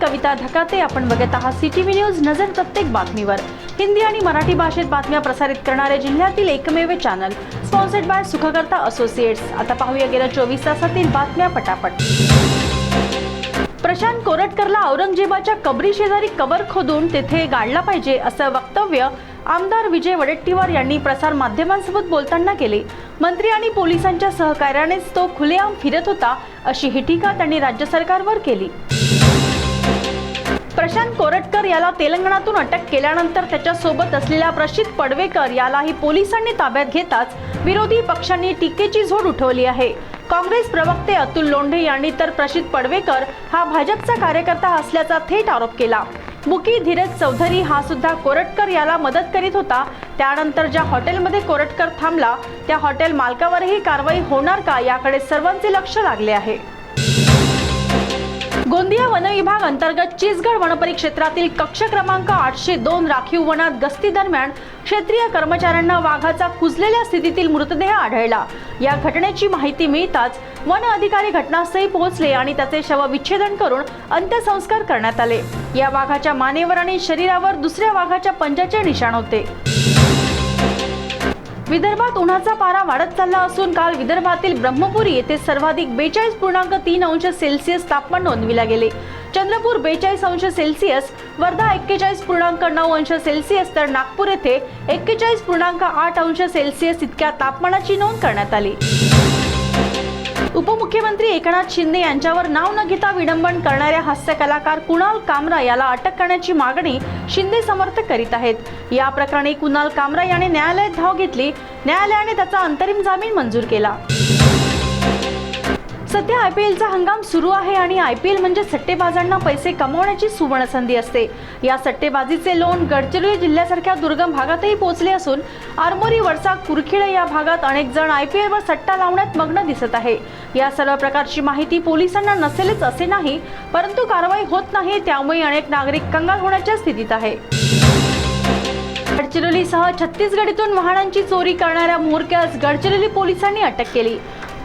कविता धकाते. आपण बघत आहात सीटीव्ही न्यूज. नजर प्रत्येक बातमीवर. हिंदी आणि मराठी भाषेत बातम्या प्रसारित करणारे जिल्ह्यातील एकमेव channel. Sponsored by Sukhkarta associates. आता पाहूया गेल्या 24 तासातील बातम्या पटापट. प्रशांत कोरटकरला औरंगजेबाच्या कबरी शेजारी कबर खोदून तेथे गाडला पाहिजे असं वक्तव्य आमदार विजय वडेट्टीवार यांनी प्रसार माध्यमांसोबत बोलताना केले. मंत्री आणि पोलिसांच्या सहकार्यानेच तो खुलेआम फिरत होता अशी ही टीका त्यांनी राज्य सरकारवर केली. प्रशांत कोरटकर याला तेलंगणातून अटक केल्यानंतर त्याच्या सोबत असलेल्या प्रशित पडवेकर यालाही पोलिसांनी ताब्यात घेताच विरोधी पक्षांनी टीकेची झोड उठवली आहे. काँग्रेस प्रवक्ते अतुल लोंढे यांनी तर प्रशित पडवेकर हा भाजपचा कार्यकर्ता असल्याचा थेट आरोप केला. मुकी धीरज चौधरी हा सुद्धा कोरटकर याला मदत करीत होता. त्यानंतर ज्या हॉटेलमध्ये कोरटकर थांबला त्या हॉटेल मालकावरही कारवाई होणार का याकडे सर्वांचे लक्ष लागले आहे. गोंदिया वन विभाग अंतर्गत चिचगड वनपरिक्षेत्रातील कक्ष क्रमांक 802 राखीव वनात गस्ती दरम्यान क्षेत्रीय कर्मचाऱ्यांना वाघाचा कुजलेल्या स्थितीतील मृतदेह आढळला. या घटनेची माहिती मिळताच वन अधिकारी घटनास्थळी पोहोचले आणि त्याचे शवविच्छेदन करून अंत्यसंस्कार करण्यात आले. या वाघाच्या मानेवर आणि शरीरावर दुसऱ्या वाघाच्या पंजाचे निशाण होते. विदर्भात उन्हाचा पारा वाढत चालला असून काल विदर्भातील ब्रह्मपुरी येथे सर्वाधिक 42.3 अंश सेल्सिअस तापमान नोंदविले गेले. चंद्रपूर 42 अंश सेल्सिअस, वर्धा 41.9 अंश सेल्सिअस तर नागपूर येथे 41.8 अंश सेल्सिअस इतक्या तापमानाची नोंद करण्यात आली. उपमुख्यमंत्री एकनाथ शिंदे यांच्यावर नाव न घेता विडंबन करणाऱ्या हास्य कलाकार कुणाल कामरा याला अटक करण्याची मागणी शिंदे समर्थक करीत आहेत. या प्रकरणी कुणाल कामरा याने न्यायालयात धाव घेतली. न्यायालयाने त्याचा अंतरिम जामीन मंजूर केला. सध्या आयपीएलचा हंगाम सुरू आहे आणि आयपीएल म्हणजे सट्टेबाजांना पैसे कमवण्याची सुवर्ण संधी असते. या सट्टेबाजीचे लोण गडचिरोली जिल्ह्यासारख्या दुर्गम भागातही पोहोचले असून आरमोरी, वडसा, कुरखेड या भागात अनेक जण आयपीएलवर सट्टा लावण्यात मग्न दिसत आहे. या सर्व प्रकारची माहिती पोलिसांना नसेलच असे नाही, परंतु कारवाई होत नाही. त्यामुळे अनेक नागरिक कंगाल होण्याच्या स्थितीत आहे. गडचिरोलीसह छत्तीसगडीतून वाहनांची चोरी करणाऱ्या म्होरक्यास गडचिरोली पोलिसांनी अटक केली.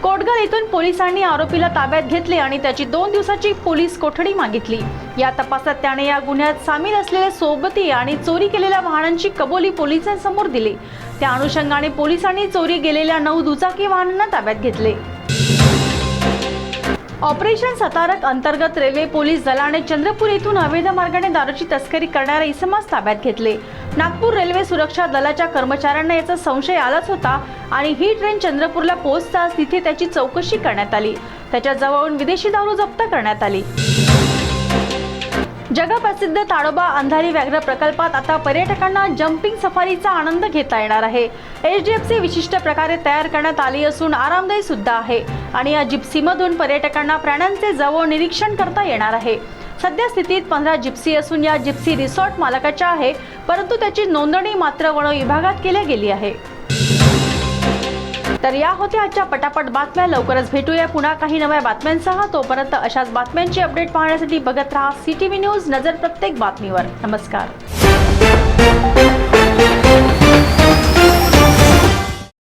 कोटगल येथून पोलिसांनी आरोपीला ताब्यात घेतले आणि त्याची 2 दिवसाची पोलीस कोठडी मागितली. या तपासात त्याने या गुन्ह्यात सामील असलेले सोबती आणि चोरी केलेल्या वाहनांची कबुली पोलिसांसमोर दिली. त्या अनुषंगाने पोलिसांनी चोरी गेलेल्या 9 दुचाकी वाहनांना ताब्यात घेतले. ऑपरेशन सतारक अंतर्गत रेल्वे पोलीस दलाने चंद्रपूर येथून अवैध मार्गाने दारूची तस्करी करणाऱ्या इसमास ताब्यात घेतले. नागपूर रेल्वे सुरक्षा दलाच्या कर्मचाऱ्यांना याचा संशय आलाच होता आणि ही ट्रेन चंद्रपूरला पोहोचताच तिथे त्याची चौकशी करण्यात आली. त्याच्या जवळून विदेशी दारू जप्त करण्यात आली. जगप्रसिद्ध ताडोबा अंधारी व्याघ्र प्रकल्पात आता पर्यटकांना जम्पिंग सफारीचा आनंद घेता येणार आहे. HDFC विशिष्ट प्रकारे तयार करण्यात आली असून आरामदायी सुद्धा आहे आणि या जिप्सीमधून पर्यटकांना प्राण्यांचे जवळ निरीक्षण करता येणार आहे. सध्या स्थितीत 15 जिप्सी असून या जिप्सी रिसॉर्ट मालकाच्या आहे, परंतु त्याची नोंदणी मात्र वन विभागात केली गेली आहे. तर या होत्या आजच्या पटापट बातम्या. लवकरच भेटूया पुन्हा काही नव्या बातम्यांसह. तोपर्यंत अशाच बातम्यांची अपडेट पाहण्यासाठी बघत राहा सीटीव्ही न्यूज. नजर प्रत्येक बातमीवर. नमस्कार.